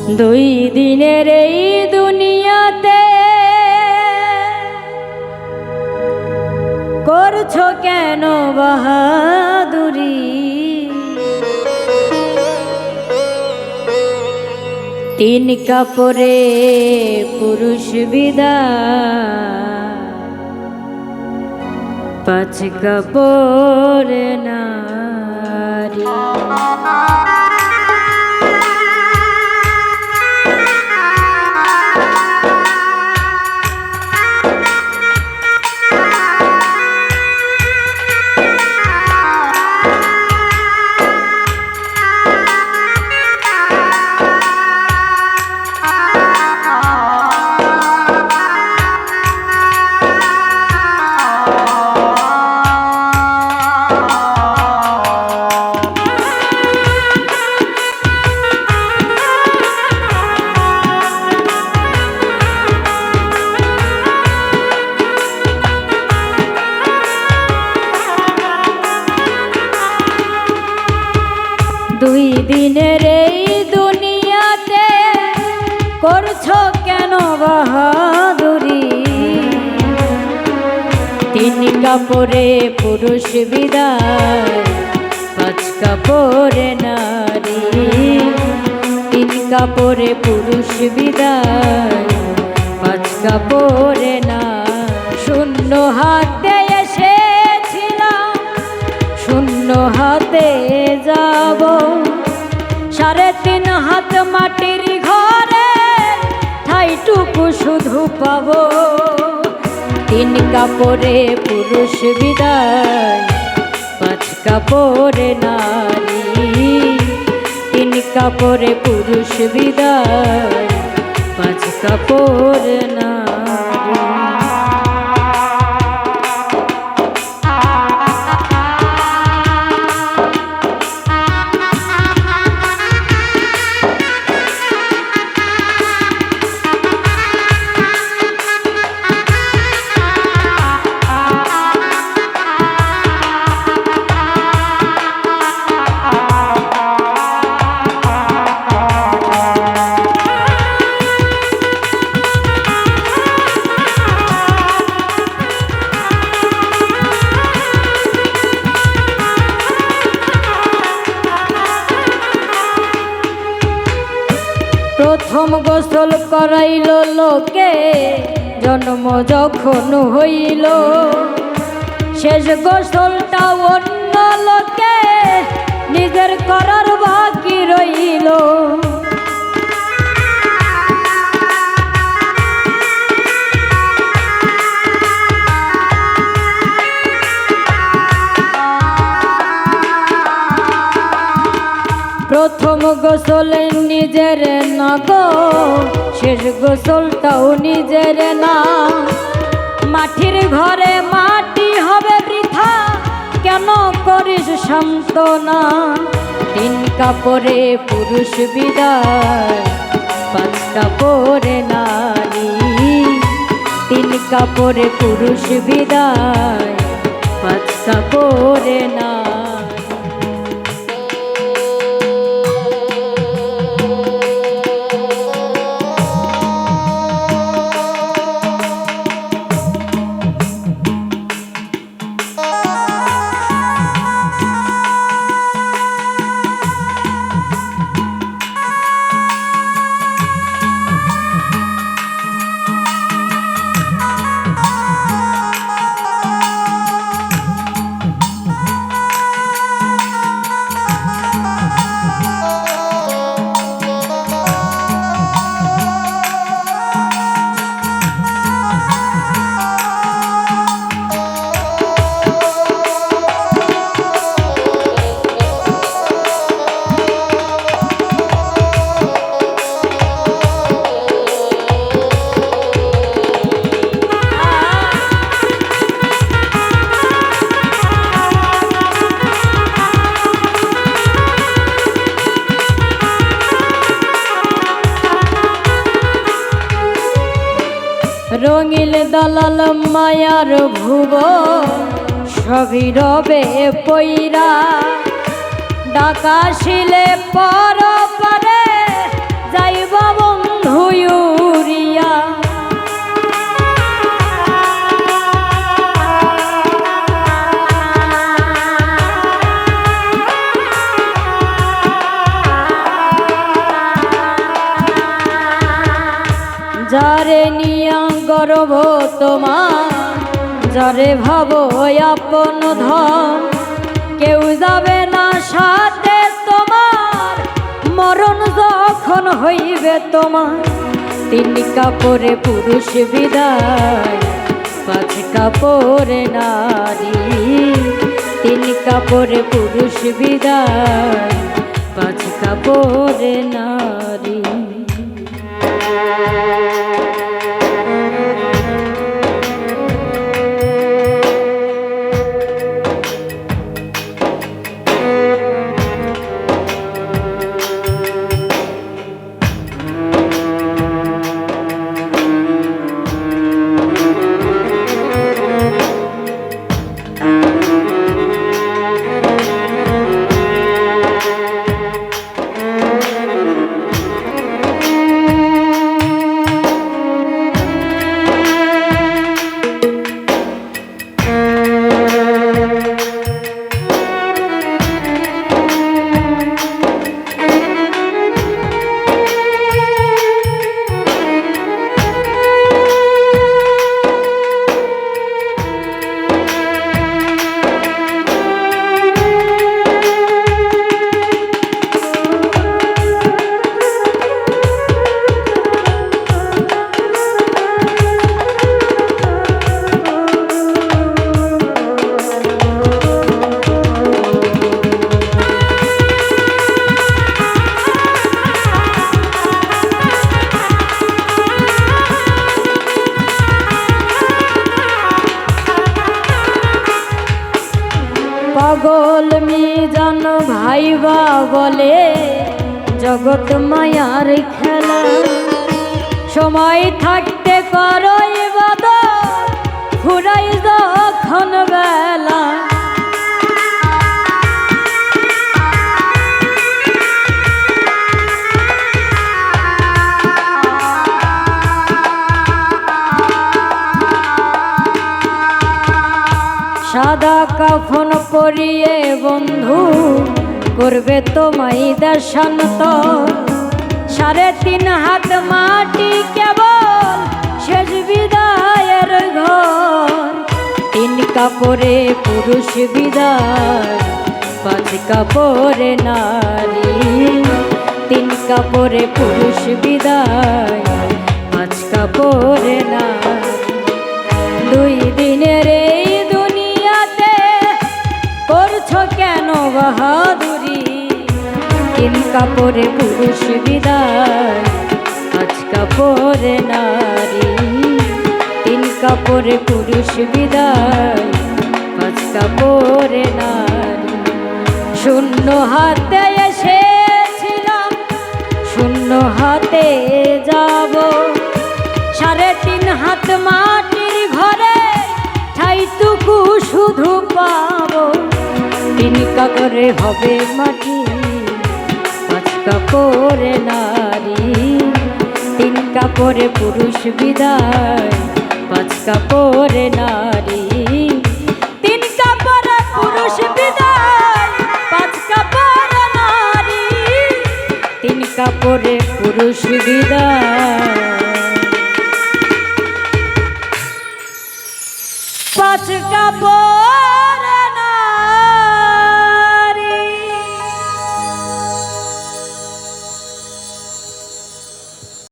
দুই দিনের এই দুনিয়াতে করছো কেন বাহাদুরি? তিন কাপড়ে পুরুষ বিদায়, পাঁচ কাপড়ে নারী। দুই দিনের এই দুনিয়াতে করছো কেন বাহাদুরি? তিন কাপড়ে পুরুষ বিদায়, পাঁচ কাপড়ে নারী। তিন কাপড়ে পুরুষ বিদায়, পাঁচ কাপড়ে নারী। শূন্য হাতে এসেছিলাম, শূন্য হাতে যাব। 3.5 হাত মাটির ঘরে ঠাইটুকু শুধু পাবো। তিন কাপড়ে পুরুষ বিদায়, পাঁচ কাপড়ে নারী। তিন কাপড়ে পুরুষ বিদায়, পাঁচ কাপড়ে নারী। প্রথম গোসল করাইল লোকে জন্ম যখন হইল, শেষ গোসলটা অন্য লোকে নিজের করার বাকি রইল। প্রথম গোসল নিজের নগ, শেষ গোসলটাও নিজের না। মাটির ঘরে মাটি হবে বৃথা, কেন করিস সান্ত্বনা? তিন কাপড়ে পুরুষ বিদায়, পাঁচ কাপড়ে নারী। তিন কাপড়ে পুরুষ বিদায়, পাঁচ কাপড়ে নারী। রঙিল দালাল মায়ার ভুব সবই রবে পইরা, ডাকা শিলে পর পারে যাইব যারে নিয়া গর্ব তোমার, যারে ভাবো আপন ধন, কেউ যাবে না সাথে তোমার, মরণ যখন হইবে তোমার। তিন কাপড়ে পুরুষ বিদায়, পাঁচ কাপড়ে নারী। তিন কাপড়ে পুরুষ বিদায়, পাঁচ কাপড়ে নারী। পাগল মিজান ভাইবা বলে জগৎ মায়ার খেলা, সময় থাকতে করো ইবাদত, ফুরাই যখন বেলা। সাদা কাফন পরিয়ে বন্ধু করবে তোমায় দেশান্তর, 3.5 হাত মাটি কেবল শেষ বিদায়ের ঘর। তিন কাপড়ে পুরুষ বিদায়, পাঁচ কাপড়ে নারী। তিন কাপড়ে পুরুষ বিদায়, পাঁচ কাপড়ে নারী। 2 দিনের এই দুনিয়াতে করছো কেন বাহাদুরি? তিন কাপড়ে পুরুষ বিদায়, পাঁচ কাপড়ে নারী। তিন কাপড়ে পুরুষ বিদায়, পাঁচ কাপড়ে নারী। শূন্য হাতে এসেছিলাম, শূন্য হাতে যাব। 3.5 হাত মাটির ঘরে ঠাইটুকু শুধু পাবো। তিন কাপড়ে হবে মাটি, পাঁচ কাপড়ে নারী। তিন কাপড়ে পুরুষ বিদায়, পাঁচ কাপড়ে নারী। তিন কাপড়ে পুরুষ বিদায়, পাঁচ কাপড়ে নারী। তিন কাপড়ে পুরুষ বিদায়, পাঁচ কাপড়।